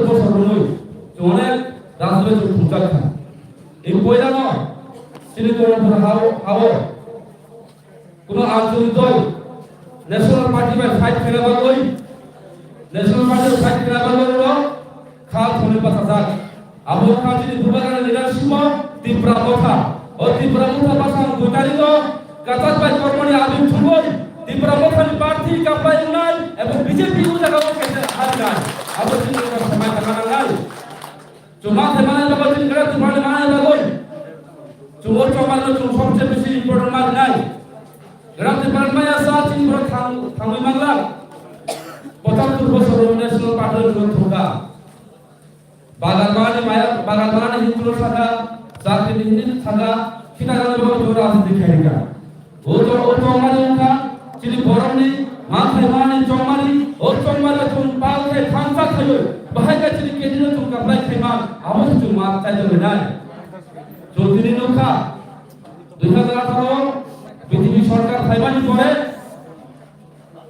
বছরলৈ অনেক রাজনৈতিক ভূমিকা এই পয়লা নয় তিনি হাও কোনো আঞ্চলিক দল ন্যাশনাল পার্টি বা ফাইট খেলাবাগৈ ন্যাশনাল পার্টি ফাইট খেলাবাগৈ খাল থনে পাতা যাক আবু খাজিনি বুবাগানের লিডারশিপ তিব্রা কথা ও তিব্রা কথা পাসাং গোটারিগ কাতার বাই কর্মনি আবির থুগই তিব্রা কথানি প্রার্থী কাপাই নাই এবং বিজেপি উজাগাও কেতে হার নাই আবু তিনি সময় থাকা নাই চুমা থেমানে লাগো তিনি গড়া তোমার মানে লাগো চুমোর চমানো চুম সবচেয়ে বেশি ইম্পর্টেন্ট মাল নাই গ্রামে পারমায়া সা চিন বড় থামি বাংলা ৭৫ বছর ন্যাশনাল পার্টির ধোকা বাগানবাগানে হিন্দু শাখা জাতি হিন্দু শাখা খিনাগানে বড় জোর আছে দেখাইকা ও চমারি উঠা চিনি বরমনি মাথায় মানে চমারি ও চমারি তুম পালকে খানসা খাইও বাহাইকা চিনি কেদিনে তুম কাপলাই খাইমা আবস তুম মা চাইতে নাই চৌধুরী নৌকা 2018 পৃথিবী সরকার ফাইবানি পরে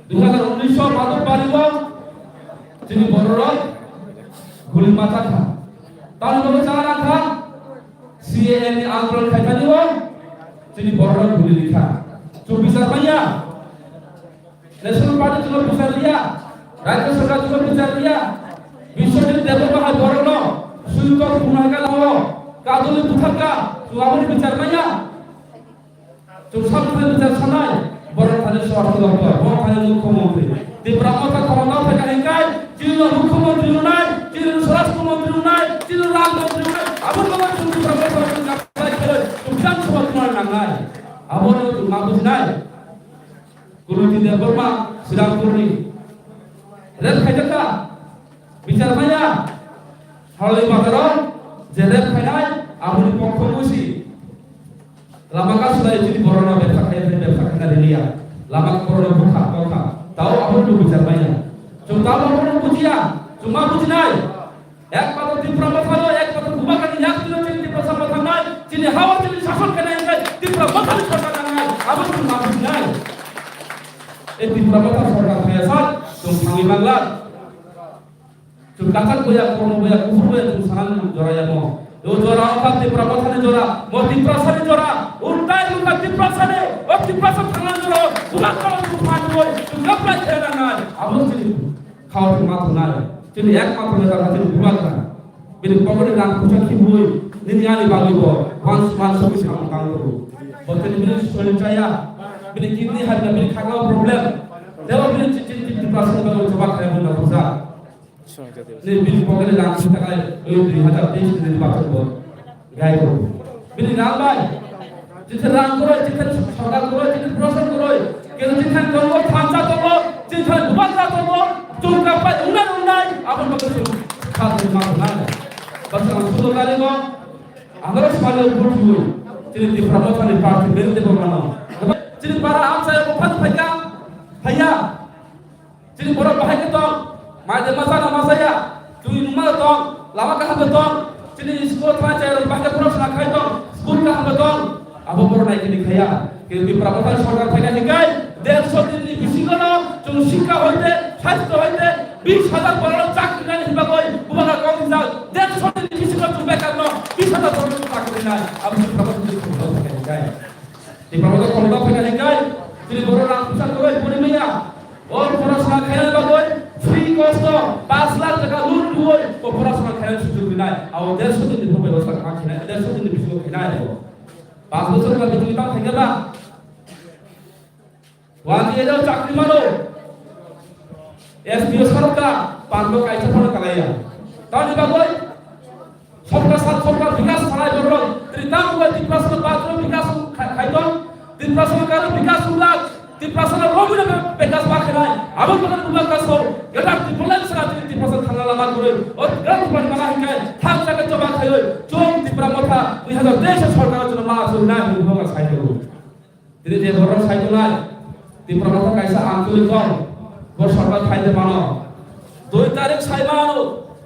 2019 মাদক বাড়িব তিনি বড় গুলি মাথা খা তার লোক চালা খা সিএএন আন্দোলন খাইতা দিব তিনি বড় গুলি লিখা 24 মাইয়া ন্যাশনাল পার্টি তুলো বিচার দিয়া রাজ্য সরকার তুলো বিচার দিয়া বিশ্বজিৎ দেববাহার বড় ন সুইকর গুনাহগার হলো কাজলি পুথাকা সুআবনি বিচার মাইয়া সবচেয়ে বিচার শোনায় বড় থানে স্বাস্থ্য দপ্তর বড় থানে মুখ্যমন্ত্রী ত্রিপুরা কথা ক্ষমতা থেকে হেঙ্গায় চির মুখ্যমন্ত্রী নাই চির স্বরাষ্ট্রমন্ত্রী নাই চির রাজমন্ত্রী নাই আবার বাবা শুনতে প্রফেসর কাপাই করে বিধানসভা তোমার নাই আবার না বুঝ নাই কুলতি দেববর্মা শ্রীরামপুরনি রেল খাইতা বিচার মাইয়া হলি বাজার যে রেল খাইনায় আপনি পক্ষ বসি লামাকা সুলাই যদি বড়না ব্যবসা খাইনা দিলিয়া লামাক বড়না ভুখা কথা তাও আপনি বিচার মাইয়া তাও আপনি বুঝিয়া চুমা বুঝি নাই একমাত্র ত্রিপুরা মাথানো একমাত্র বুবাকানি এক দিন ত্রিপুরা মাথা নাই যিনি হাওয়া যিনি শাসন কেন ত্রিপুরা মাথানি সরকার নাই আপনি চুমা বুঝি নাই এই ত্রিপুরা মাথা সরকার হয়েছে তুমি থামি বাংলা তুমি কাকার বইয়া কোন বইয়া কুকুর বইয়া তুমি সানান জড়াইয়া মো ও জোড়া অকাল ত্রিপুরা মাথানি জোড়া মো ত্রিপুরা সানি জোড়া উল্টাই উল্টা ত্রিপুরা সানি ও ত্রিপুরা সান থানান জোড়া বুবাক করা তুমি ফাট বই তুমি গপ্লাই খেলা নাই আপনি তুমি খাওয়া তুমি মাথা নাই তুমি একমাত্র নেতা তুমি বুবাক না বিনি পকড়ে নাম পুছা কি বই নিনি আনি বাগিব মান সবই সাম কাম করব বর্তমানে বিনি শরীর চাইয়া বিনি কিডনি হারনা বিনি খাওয়া প্রবলেম দেওয়া বিনি ত্রিপুরা সানি বাগিব জবাব খায় বলা বুঝা বিনি পকড়ে নাম পুছা কায় ওই 2023 দিন বাচ্চা বল গায় করব বিনি নাম ভাই जिथे राम करो जिथे सरकार करो जिथे प्रशासन करो केन जिथे करब थांचा करब जिथे दुबारा करब चौका पाय उन्नाय आपन मत खाते मा ना बस हम सुनो काले को अगर समाज ऊपर हुई जिथे प्रमोशन पार्टी मेरे देबो मानो जिथे बारा आम साय मुफत भैया जिथे बड़ा भाई के तो मादे मसाना मसाया तुई नुमा तो लामा का हम तो जिथे स्कूल था चाहे बाके प्रश्न खाय तो स्कूल का हम तो আবু বড় নাই কিনি খাইয়া কিন্তু প্রবর্তন সরকার থেকে নিকাই 150 দিন বিশিগণ চুন শিক্ষা হইতে স্বাস্থ্য হইতে 20000 বড় চাকরি নাই হিবা কই বুবাকা কম যাও 150 দিন বিশিগণ চুন বেকার ন 20000 বড় চাকরি নাই আবু প্রবর্তন থেকে নিকাই এই প্রবর্তন ক্ষমতা থেকে নিকাই তিনি বড় নাম প্রচার করে পরিমিয়া ওর পড়াশোনা খেলে বাগই ফ্রি কষ্ট 5 লাখ টাকা লুট হই ও পড়াশোনা খেলে সুযোগ নাই আর 150 দিন ব্যবস্থা কাছে নাই 150 দিন বিশিগণ নাই 5 বছর का बिजली का थेगेला वादी एदो चाकरी मारो एसपीओ सरकार पांडो काइसा फन कालाया तानि बागोय सबका साथ सबका विकास छाड़ाय बरो त्रिताम को 3% बाथरूम विकास खाइतो 3% का विकास उलाग 3% रोबुन विकास बाखनाय आबो बदन बुला कासो गेटा त्रिपुला सरा 3% थांगा लामा करे और ग्राम पण माना हिकाय थाक जाके चबा खायो जों त्रिपुरा मथा 2023 सरकार जन मा सुना बिभाग साइतो दिने जे बरो साइतो ना त्रिपुरा मथा काइसा आंचलिक दल बर सरकार खाइते मानो 2 तारिख साइमानो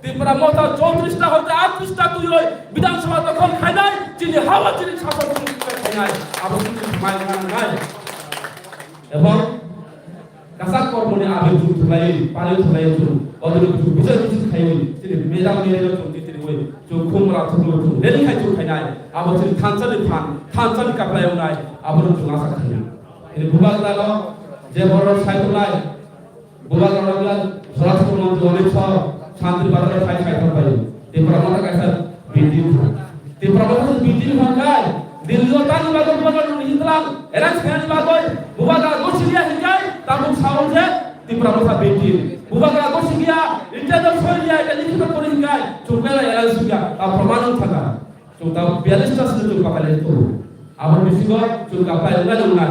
त्रिपुरा मथा 34 টা হতে 38 টা তুই ওই বিধানসভা তখন খাই নাই যিনি হাওয়া যিনি শাসন খাই নাই আবো কিন্তু মাইল নাই এবং কাসাক কর্মনে আবে জুট লাই পালে থলাই জুট অদর বিজয় কিছু খাই jadi mejang mejang tu jadi woi tu kumra tu tu dari kai tu kai nai abo tu thansal kapla yang nai abo tu ngasa kai ini bukan kalau je boros sai tu nai bukan kalau bilang salah satu orang tu oleh santri barat kai kai tu pai di pramata kai sar bidi di pramata tu bidi mangkai Dillo tani bago bukan lu hitlang eran sekali bago bukan kalau gosia hinggai tabung saunje di pramata bidi bukan kalau gosia internet सोलिया jadi kita boleh hinggai coba lah eran suga permanen taka coba biasa sudah coba kali itu abang bisigo coba apa yang ada dengar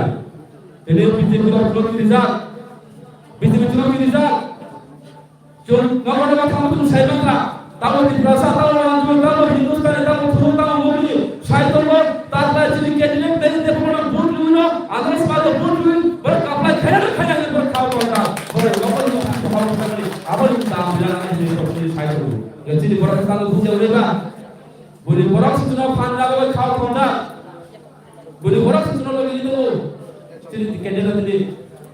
ini bidi kita belum kirizat bidi kita belum kirizat coba nggak ada kamu tuh saya bangga tahu di rasa tahu orang tua tahu Hindustan tahu turun tahu mobil saya tahu tata jadi kejian dari dia pernah bunuh ada sebab bunuh berkapal kaya berkau kota abang tahu bilang ini seperti saya tahu yang jadi orang tahu punya mereka boleh orang sesuatu pandang oleh kau kota boleh orang sesuatu lagi itu jadi kejian tadi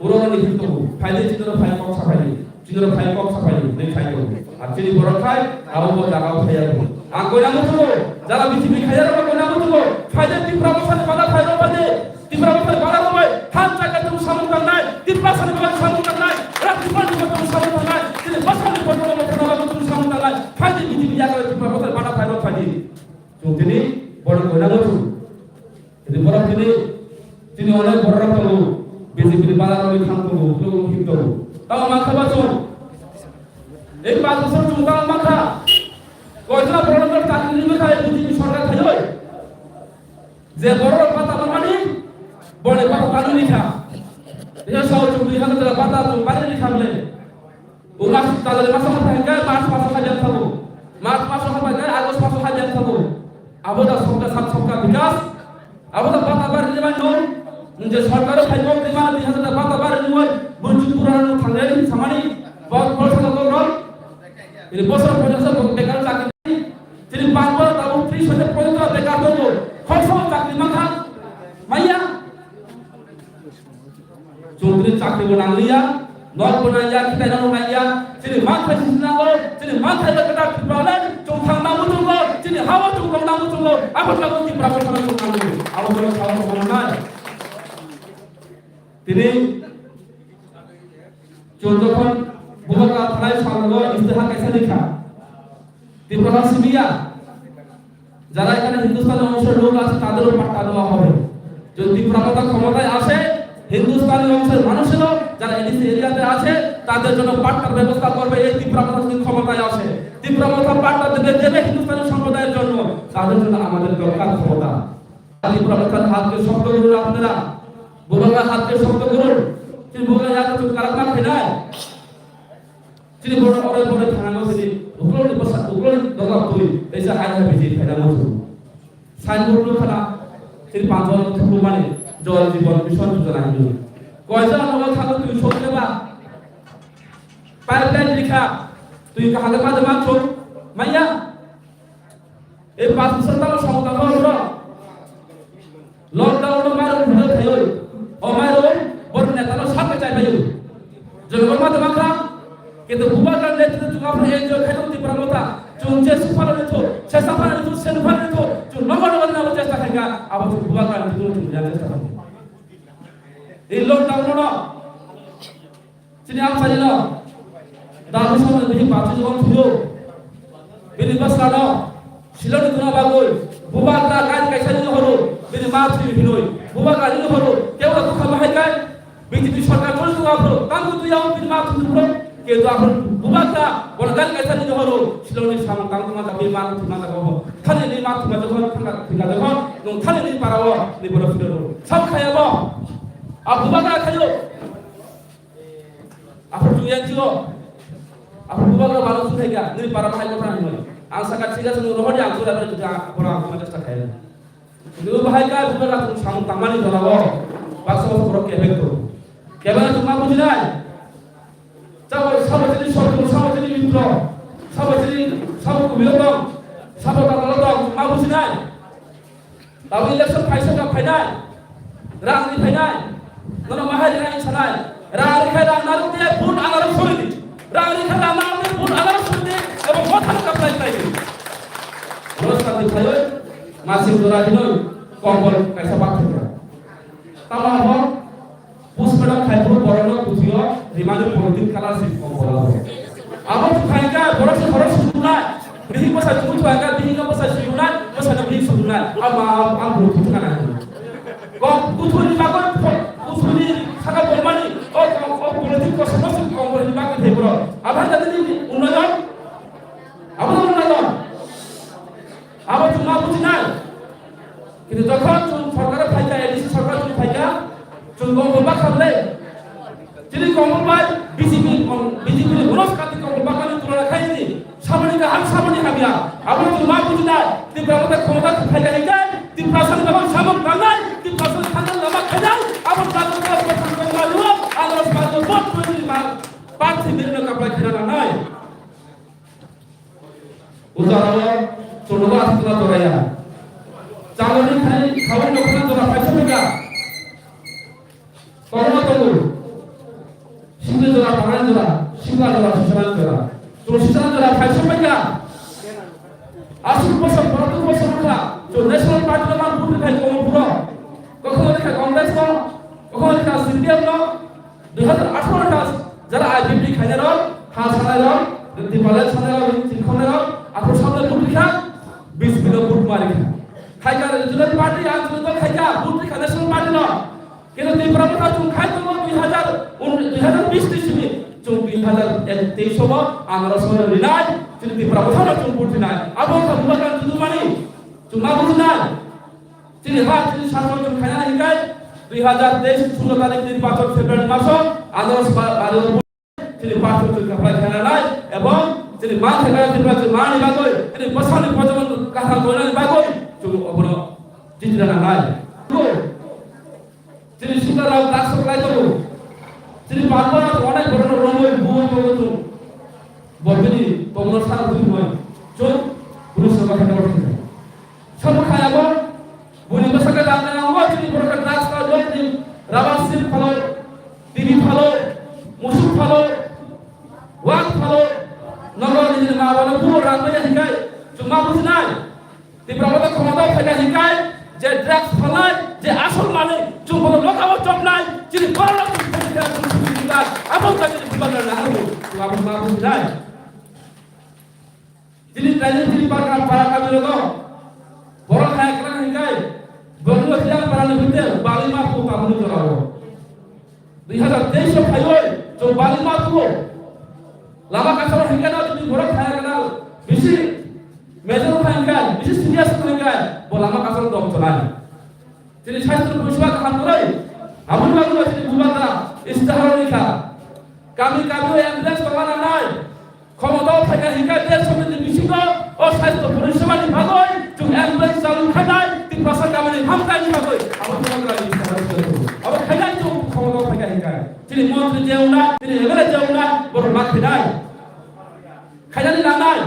orang itu file citra file kau sampai citra file kau sampai dari file jadi orang kaya abang buat jaga kaya tu aku yang itu jaga biji kaya apa aku yang itu file di pramuka pada file apa deh di pramuka pada apa han jaga tu samukan naik di pasar pada samukan naik rakyat pada tu samukan naik jadi pasar pada tu samukan naik file biji jaga di pramuka pada file apa deh jadi orang kaya itu jadi orang ini jadi orang tu biji pada orang itu tu hidup tahu macam apa एक बात दूसरा चुनता मत कोई इतना बड़ा बड़ा ताकि नहीं था ये बुद्धि सरकार था जो जे बड़ा पता बनी बड़े पता कानून नहीं था ये सब चुनती है तो पता तो बारे नहीं था बोले वो मास ताले मास होता है क्या मास मास का जब था वो मास मास होता है क्या आगोश मास का जब था वो अब तो सबका विकास अब तो पता बारे नहीं बनो मुझे सरकार फाइल को दिमाग दिया तो पता बारे नहीं हुआ बुजुर्ग पुराना थाने नहीं समानी बहुत बड़ा लोग ini bosor bosor bekal cakri jadi bangor tahu tri saja proyek bekal dulu kosong cakri maka maya cukri cakri benang liya nol benang ya kita nol benang ya jadi maka sinangol jadi maka kita berada cungkang namu tunggu jadi hawa cungkang namu tunggu apa lagu di berapa sama cungkang namu apa kalau kalau mana jadi contohkan bukan terakhir kalau istihad kaisa लिखा di Prahasimia যারা এখানে হিন্দুস্তানি অংশের লোক আছে তাদেরও পাঠা দেওয়া হবে যদি প্রাপ্ত ক্ষমতায় আসে হিন্দুস্তানি অংশের মানুষেরও যারা এডিসি এরিয়াতে আছে তাদের জন্য পাঠ্যের ব্যবস্থা করবে এই তীব্রতা যদি ক্ষমতায় আসে তীব্রতা পাঠ্য দেবে হিন্দুস্তানি সম্প্রদায়ের জন্য তাদের জন্য আমাদের দরকার ক্ষমতা তীব্রতার হাতকে শক্ত করুন আপনারা বুবাগার হাতকে শক্ত করুন তিনি বুবাগা যাতে কারাকনা ফেনায় jadi orang tangan jadi ukulon di pasar ukulon dogak tuh desa ada biji pada musuh sain bulu kana jadi panjang tuh mana jual di bawah pisau tuh jalan dulu kau aja orang kalau tuh shop leba pipeline likha tuh kah ada pada macam maya pas serta lo sama tahu lo lockdown lo malu udah tahu oh malu baru neta lo sampai cai bayu jangan pada macam কিন্তু বুবাকার নেতৃত্বে তুমি আপনার NGO খেলতে প্রমোতা তুমি যে সুফল নিতো সে সফল নিতো সে সুফল নিতো তুমি নগর নগর না চেষ্টা থাকা আবার তুমি বুবাকার তুমি জানতে চেষ্টা করো এই লকডাউন না তিনি আম সাজিল দাবি সময় বেশি পাঁচ জীবন ছিল বেনি বসানো শিলনি গুনা বাগই বুবাকা কাজ কাইসা দিন হলো বেনি মা ছিল হিলই বুবাকা দিন হলো কেউ দুঃখ বাহাইকাই বিজেপি সরকার চলতে হলো তাঙ্গু তুই আও বেনি মা ছিল কিন্তু আপন বুবাকা বলগাল কাইসা দিন হলো শিলনি সামন তাঙ্গু মা দাবি মা ছিল না কব খালি নি মা তুমি যখন ঠিকা যখন নং খালি নি পারাও নি বড় ফিরো সব খায়াব আর বুবাকা খাইও আপন তুই আছিও আপন বুবাকা ভালো থাইগা নি পারা খাই কথা নয় ang sakat siga sunu rohoni ang sudah berjuga orang macam sekali. Dulu bahaya bukan langsung sang tamani dolawo, bakso borok kebek tu. Kebek tu mampu tidak. Cawa sama jadi sortu sama jadi mintro, sama jadi sama kubilotong, sama katalotong mampu tidak. Tahu election paisa tak painai, rang ni painai, nono mahal rang sanai, rang kaya rang naru dia pun anaru suri. Rani kala namanya pun alam sudah, apa kotham kaplai lagi. Terus nanti saya masih berani kompor kaisa pakai. Tambah apa? Puspedam kaitun borong kusiyo, dimana politik kalah sih kompor. Apa tuh kayaknya borong sudah. Bihi pasal cuma tu agak bihi kan pasal sunat, pasal bihi sunat. Am belum tu kan ada. Kau kutu ni bagai kutu ni sangat bermani. Oh politik kau semua kompor ni bagai hebro. Apa tadi ni unajan? Apa tu unajan? Apa cuma pujian? Kita jauh cuma sarkar fajar, edisi sarkar cuma fajar, cuma kompor bakal le. Jadi kompor baik, BJP ni urus kati kompor bakal ni turun lagi ni. Sampai ke hal sampai habis. Apa tu mampu tidak? Di berapa komentar fajar ini, di pasal dalam sampai bangai, di pasal tanggal lama kerja. Apa tanggal berapa tanggal dua? Alas pasal buat pun parti bila kapal kerana naik. Utara Suluh setelah Toraya. Calon ini kawan dokter Toraya macam apa? Korma tunggu. Singgah Toraya, pangan Toraya, singgah Toraya, susunan Toraya. Terus susunan Toraya macam apa? Asal pasal peratu pasal apa? Jo National Party nama pun dekat Komputer. Kau dekat Kongres kau dekat Sindian kau. 2018 যারা IPP খাইনার হাসানার দিপালের সানার চিনখনের আপনার সামনে পত্রিকা 20 kilo বুট মারি খাইকা July party আন্দোলন খাইকা পত্রিকা national party না কিন্তু ত্রিপুরা চুন খাইতো 2020 ইসবি চুন 2023 সব আমরা সরে রিনাই ত্রিপুরা কোথাও চুন পড়তে নাই আবো বুলাকান চুন মানি চুন না বুঝ নাই তিনি হাত তিনি শাসন চুন খাইনা হিকাই 2023 16 তারিখ নির্বাচন ফেব্রুয়ারি মাস আদর্শ তিনি পাঁচজন কাপড় খেলা নাই এবং তিনি মা থেকে নির্বাচন মা নিবাগই তিনি বসানি প্রজন্ম কাহা গোনা নিবাগই চুল অবর জিতরা নাই তিনি সুন্দররাও দাস সরকার করু তিনি বারবার অনেক বড় রঙই ভুল করতু বলবেনি তোমরা সারা দুই হয় চোখ পুরুষ সভা খেলা করতে সব খায়াবো বলি বসাকে দাঁড়ানো নাও তিনি বড় দাস কাজ করতে রাবার সিল ফলো টিভি ফলো মুসুক ফলো ওয়াক ফলো নগর নিজের মা বাবা পুরো রাখবে হিকাই চুমা বুঝনাই তীব্রতা ক্ষমতা থেকে হিকাই যে ড্রাগস ফলাই যে আসল মানে চুমা লোকাও চপ নাই যিনি বড় আপন তাকে বিবাদ না হবো আপন মা বুঝনাই যিনি ট্রেনিং যিনি পারা কামে লোক বড় খায় কেন হিকাই বড় সিয়াং পারানি ভিতরে বালিমা কো কামনি করাবো 2023 ফাইল তো বালিমা কো lama kasar hingga tu borok kaya kenal bisi major hingga bisi serius hingga lama kasar doktoran jadi saya tu berusaha kahan mulai amun lagu jadi bulan istihar nikah kami ambulans penganan naik komodo hingga dia sampai bisi ko oh saya tu berusaha di bagoi tu ambulans selalu kadai di pasar kami ni hamkai di bagoi amun lagu lagi istihar itu amun kadai tu komodo hingga jadi mau jauh na jadi negara jauh na bermak kadai khayani nanai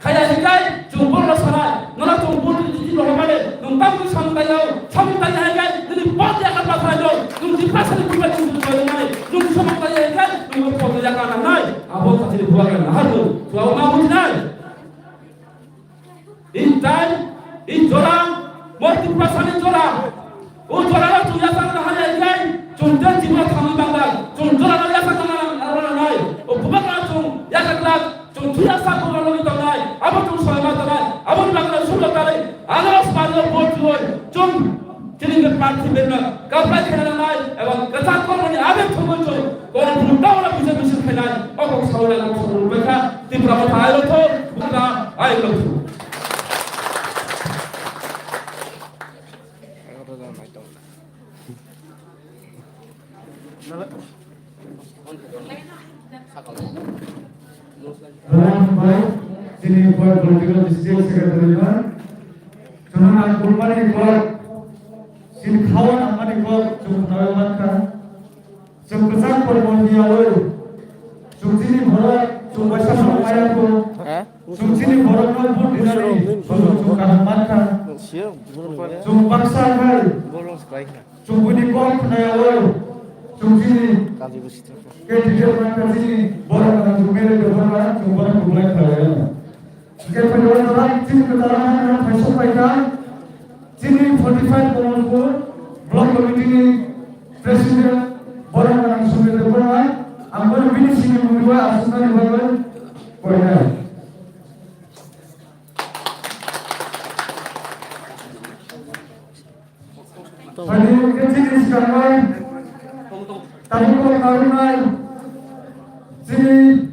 khaya hikai jumbur rasanai nona jumbur di rohamane numpang ku samtayau hikai jadi pot ya kan pasal nung di pasal ku ba jumbur nanai nung samtayau hikai nung pot ya kan nanai abot ka jadi buakan haru tuau mamun nai intai in jolang moti pasal jolang o jolang tu ya kan hanya hikai jundan jiwa kami banggal jundan ya kan nanai o bubaka ya kan Tuya sako kalau kita naik, apa tu selama naik, apa tu nak suruh tarik, anak sepanjang bodoh, cung, jadi berparti benar, kapan kita naik, ewan ketat kalau ni ada tu muncul, kalau belum tahu lah bisa kita naik, apa sekolah nak suruh mereka, di berapa tahun tu, bukan air tu. Baik, sini buat political district secretary kan, cuma kurban buat sini kawan amani buat cuma nawaman kan, cuma besar permohonan awal, cuma sini berat, cuma besar permohonan tu, cuma sini berat pun dinari, cuma kahman kan, cuma paksa kan, cuma ini buat naik awal, 중심이 KTD만 까지 뭐라고 중매를 들어가 중간에 구분할 거예요. KTD만 지금 그 다음에 다시 파이까 지금 45 공무원 블록 커미티 프레시던트 뭐라고 중매 들어가 아무런 비니싱이 문제와 아스나니 방을 보이나요? Hadir kecil sekalian, tamu pengaruh sini